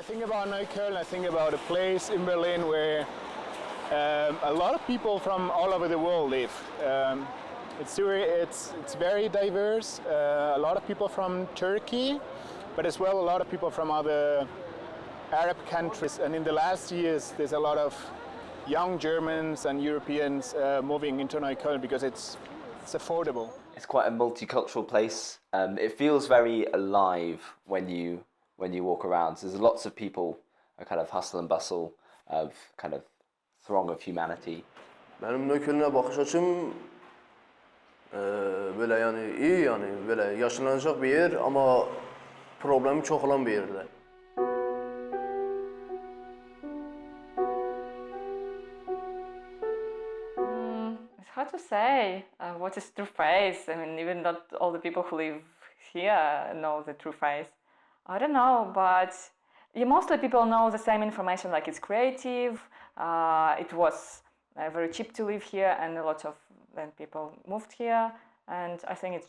think about Neukölln, I think about a place in Berlin where a lot of people from all over the world live. It's very diverse. A lot of people from Turkey, but as well a lot of people from other Arab countries. And in the last years, there's a lot of young Germans and Europeans moving into Neukölln because it's affordable. It's quite a multicultural place. It feels very alive when you walk around. So there's lots of people, a kind of hustle and bustle of kind of throng of humanity. Benim Neukölln'e bakış açım böyle yani iyi yani böyle yaşlanacak bir yer ama problemi çok olan bir yerde. It's hard to say what is true face. I mean, even not all the people who live here know the true face. I don't know, but mostly people know the same information, like it's creative, it was very cheap to live here, and a lot of people moved here, and I think it's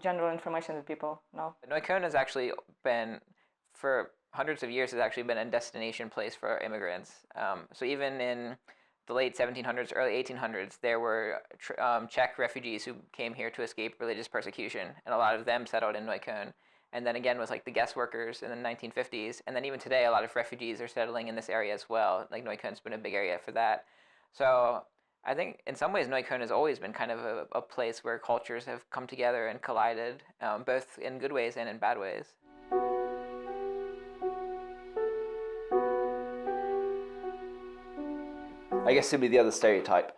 general information that people know. Neukölln has actually been, for hundreds of years, has actually been a destination place for immigrants. So even in the late 1700s, early 1800s, there were Czech refugees who came here to escape religious persecution, and a lot of them settled in Neukölln. And then again was like the guest workers in the 1950s, and then even today a lot of refugees are settling in this area as well. Like Neukölln's been a big area for that. So I think in some ways Neukölln has always been kind of a place where cultures have come together and collided, both in good ways and in bad ways. I guess simply the other stereotype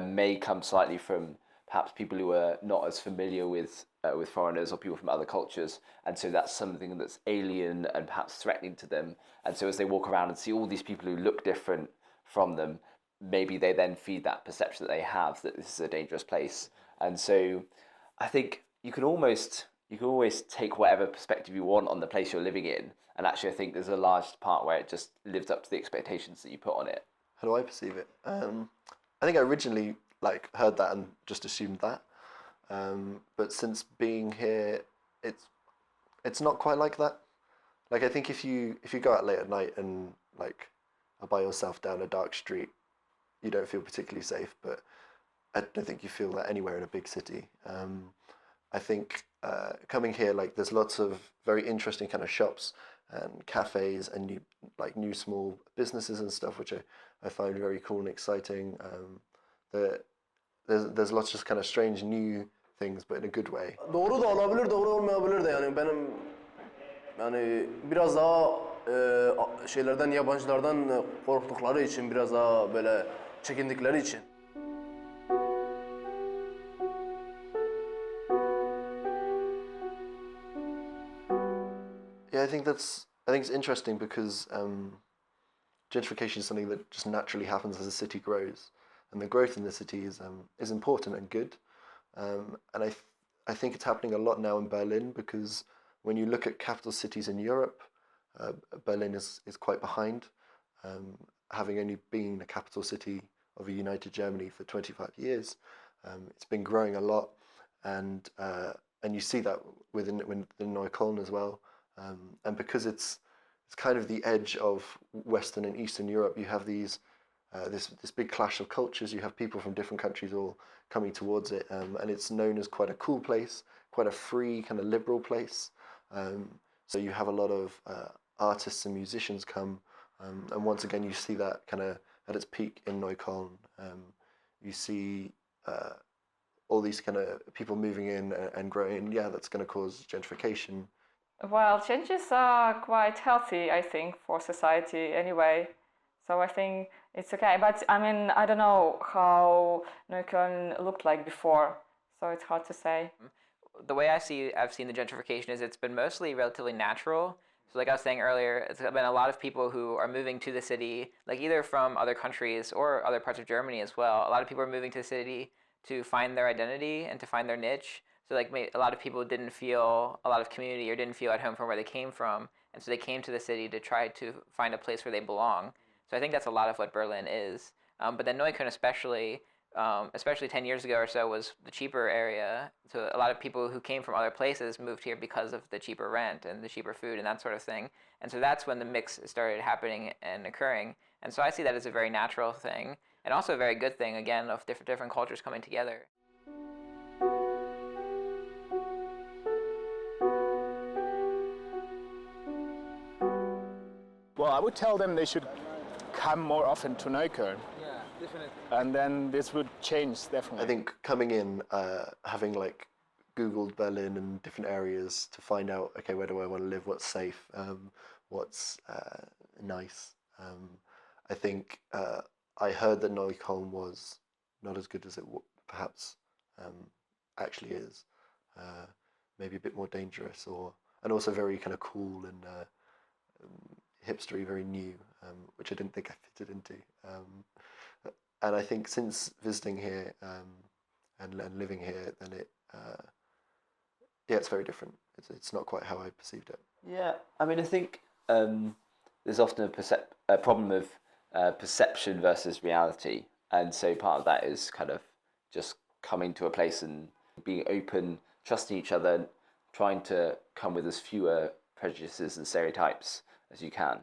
may come slightly from perhaps people who are not as familiar with foreigners or people from other cultures, and so that's something that's alien and perhaps threatening to them. And so as they walk around and see all these people who look different from them, maybe they then feed that perception that they have that this is a dangerous place. And so I think you can always take whatever perspective you want on the place you're living in, and actually I think there's a large part where it just lives up to the expectations that you put on it. How do I perceive it? I think I originally heard that and just assumed that, but since being here, it's not quite like that. Like I think if you go out late at night and are by yourself down a dark street, you don't feel particularly safe. But I don't think you feel that anywhere in a big city. I think coming here, there's lots of very interesting kind of shops and cafes and new small businesses and stuff, which I find very cool and exciting. There's lots of kind of strange new things, but in a good way. Doğru da olabilir, doğru olmayabilir de yani benim biraz daha şeylerden, yabancılardan korktukları için, biraz daha böyle çekindikleri için. Yeah, I think it's interesting because gentrification is something that just naturally happens as a city grows, and the growth in the city is important and good. And I think it's happening a lot now in Berlin, because when you look at capital cities in Europe, Berlin is quite behind, having only been a capital city of a united Germany for 25 years. It's been growing a lot, and you see that within Neukölln as well. And because it's kind of the edge of Western and Eastern Europe, you have this big clash of cultures. You have people from different countries all coming towards it, and it's known as quite a cool place, quite a free kind of liberal place. So you have a lot of artists and musicians come, and once again you see that kind of at its peak in Neukölln. You see all these kind of people moving in and growing. Yeah, that's going to cause gentrification. Well, changes are quite healthy, I think, for society anyway. So I think it's okay. But I mean, I don't know how Neukölln looked like before, so it's hard to say. The way I've seen the gentrification is it's been mostly relatively natural. So like I was saying earlier, it's been a lot of people who are moving to the city, like either from other countries or other parts of Germany as well. A lot of people are moving to the city to find their identity and to find their niche. So like a lot of people didn't feel a lot of community or didn't feel at home from where they came from. And so they came to the city to try to find a place where they belong. So I think that's a lot of what Berlin is. But then Neukölln especially, especially 10 years ago or so, was the cheaper area. So a lot of people who came from other places moved here because of the cheaper rent and the cheaper food and that sort of thing. And so that's when the mix started happening and occurring. And so I see that as a very natural thing, and also a very good thing, again, of different cultures coming together. Well, I would tell them they should come more often to Neukölln. Yeah, definitely. And then this would change, definitely. I think coming in, having like Googled Berlin and different areas to find out, okay, where do I want to live, what's safe, what's nice. I think I heard that Neukölln was not as good as it perhaps actually is. Maybe a bit more dangerous, and also very kind of cool and hipstery, very new, which I didn't think I fitted into. And I think since visiting here and living here, then it's very different. It's not quite how I perceived it. Yeah, I mean, I think there's often a problem of perception versus reality, and so part of that is kind of just coming to a place and being open, trusting each other, trying to come with as fewer prejudices and stereotypes as you can.